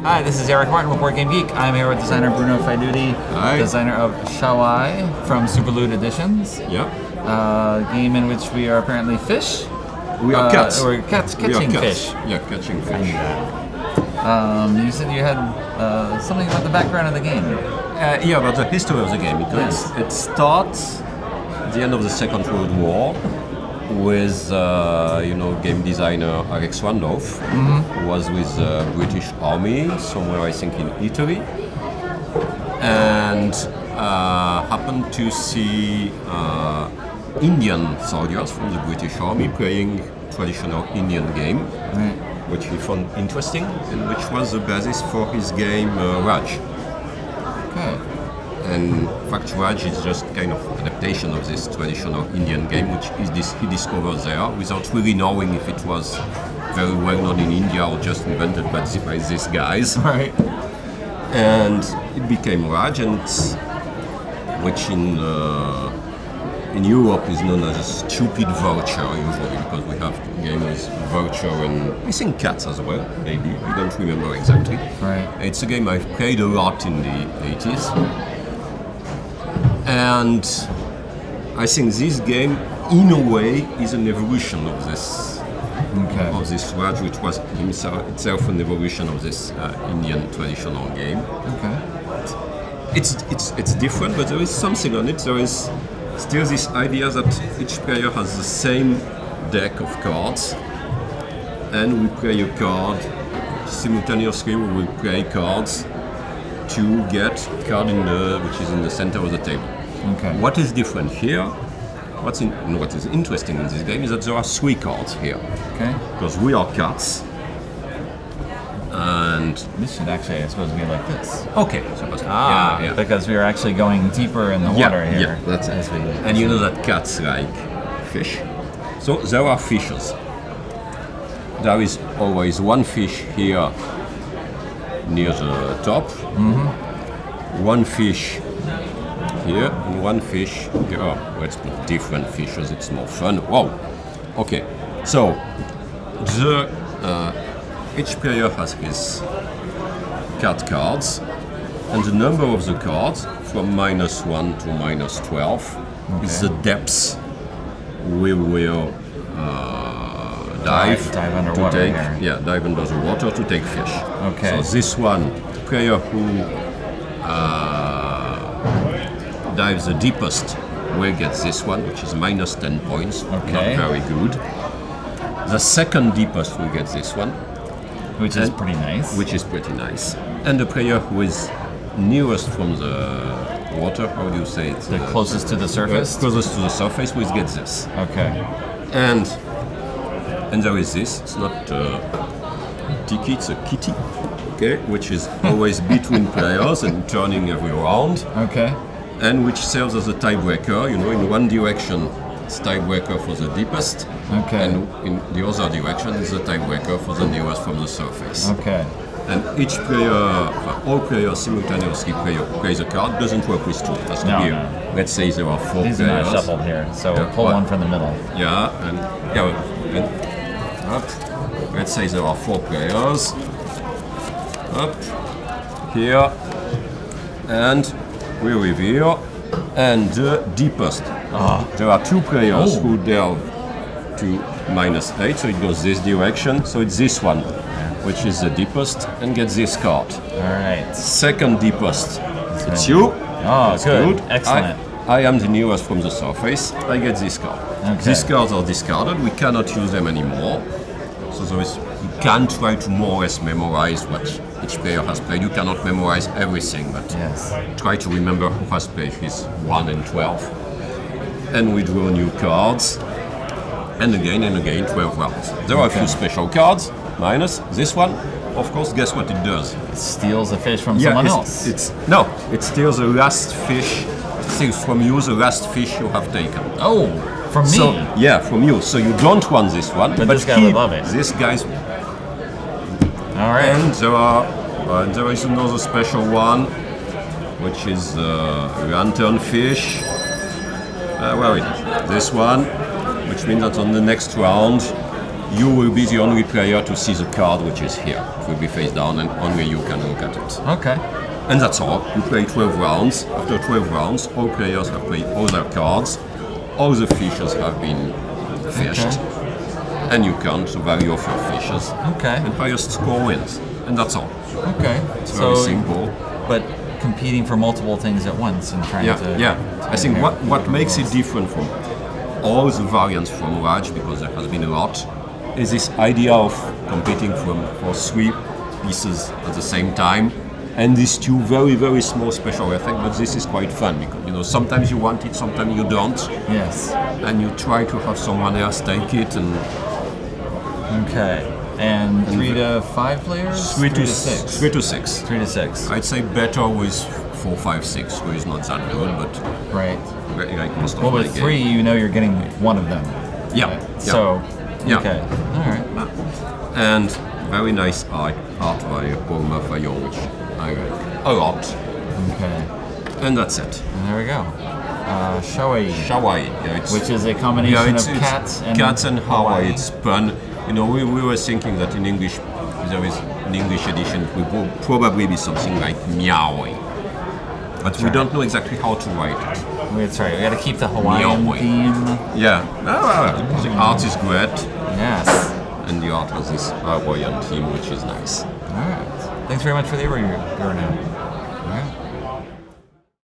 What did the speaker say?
Hi, this is Eric Martin with Board Game Geek. I'm here with designer Bruno Faiduti, designer of Chawaï from Superloot Editions. Yeah. Game in which we are apparently fish. We are cats. We're catching fish. Yeah, catching fish. You said you had something about the background of the game. Yeah, about the history of the game. It starts at the end of the Second World War with game designer Alex Randolph, who was with the British Army somewhere, I think, in Italy, and happened to see Indian soldiers from the British Army playing traditional Indian game, which he found interesting, and which was the basis for his game Raj. Okay. And in fact, Raj is just kind of adaptation of this traditional Indian game, which he discovered there without really knowing if it was very well known in India or just invented by these guys. Right. And it became Raj, and which in Europe is known as a stupid voucher usually, because we have game with voucher and I think cats as well, maybe. I don't remember exactly. Right. It's a game I've played a lot in the 80s. And I think this game, in a way, is an evolution of this Raj, which was itself an evolution of this Indian traditional game. Okay. It's different, but there is something on it. There is still this idea that each player has the same deck of cards, and we play a card simultaneously. We will play cards to get card which is in the center of the table. Okay. What is different here? What is interesting in this game is that there are 3 cards here. Okay. Because we are cats, and this should actually, I suppose, be like this. okay, yeah. Because we are actually going deeper in the water here. Yeah, that's it. And you know that cats like fish. So there are fishes. There is always one fish here near the top, one fish here, and one fish here. Oh, let's put different fishes, it's more fun. Wow! Okay, so each player has his cat cards, and the number of the cards from -1 to -12 is the depths we will dive underwater to take, dive under the water to take fish. Okay. So this one, player who dives the deepest will get this one, which is -10 points. Okay. Not very good. The second deepest will get this one, which is pretty nice. And the player who is nearest from the water, how do you say it? The closest to the surface? Closest to the surface will get this. Okay. And there is this, it's not tiki, it's a kitty, okay, which is always between players and turning every round. Okay. And which serves as a tiebreaker, in one direction it's tiebreaker for the deepest, and in the other direction is the tiebreaker for the nearest from the surface. Okay. And each player, all players simultaneously plays a card. Doesn't work with 2. It has to be. Let's say there are 4 These players. are not shuffled here, so pull one from the middle. Yeah, and up. Let's say there are 4 players. Up here, and we reveal, and the deepest. There are 2 players who delve to -8, so it goes this direction. So it's this one, which is the deepest, and gets this card. All right. Second deepest. It's you. Oh, that's good. Excellent. I am the nearest from the surface. I get this card. Okay. These cards are discarded. We cannot use them anymore. So you can try to more or less memorize what each player has played. You cannot memorize everything, but try to remember who has played his 1 and 12. And we draw new cards. And again, 12 rounds. There are a few special cards, minus this one. Of course, guess what it does? It steals a fish from someone else. It steals the last fish. Steals from you the last fish you have taken. Oh, from me? From you. So you don't want this one, but this guy would love it. This guy's. All right. And there is another special one, which is lantern fish. Where is it? This one, which means that on the next round you will be the only player to see the card which is here. It will be face down and only you can look at it. Okay. And that's all. You play 12 rounds. After 12 rounds, all players have played all their cards. All the fishes have been fished. Okay. And you count the value of your fishes. Okay. And highest score wins. And that's all. Okay. It's very simple. But competing for multiple things at once and trying to... Yeah. I think what makes it different from all the variants from Raj, because there has been a lot, is this idea of competing for 3 pieces at the same time, and these 2 very, very small special effects. But this is quite fun because sometimes you want it, sometimes you don't. Yes. And you try to have someone else take it. And okay. And 3 to 5 players? 3 to 6. 3 to 6. 3 to 6. I'd say better with 4, 5, 6, who is not that good, but right. Like most of well, with 3, you're getting one of them. Yeah. Right? Yeah. So. Yeah. Okay. All right. And very nice art by Paul Mafayon, which I like a lot. Okay. And that's it. And there we go. Chawaï. Chawaï. Yeah, which is a combination of cats and Hawaii. It's pun. We were thinking that in English, there is an English edition, it will probably be something like meowing. But we don't know exactly how to write it. That's right. We got to keep the Hawaiian theme. Yeah. The art is great. Yes. And the art has this Hawaiian theme, which is nice. All right. Thanks very much for the overview, now. All right.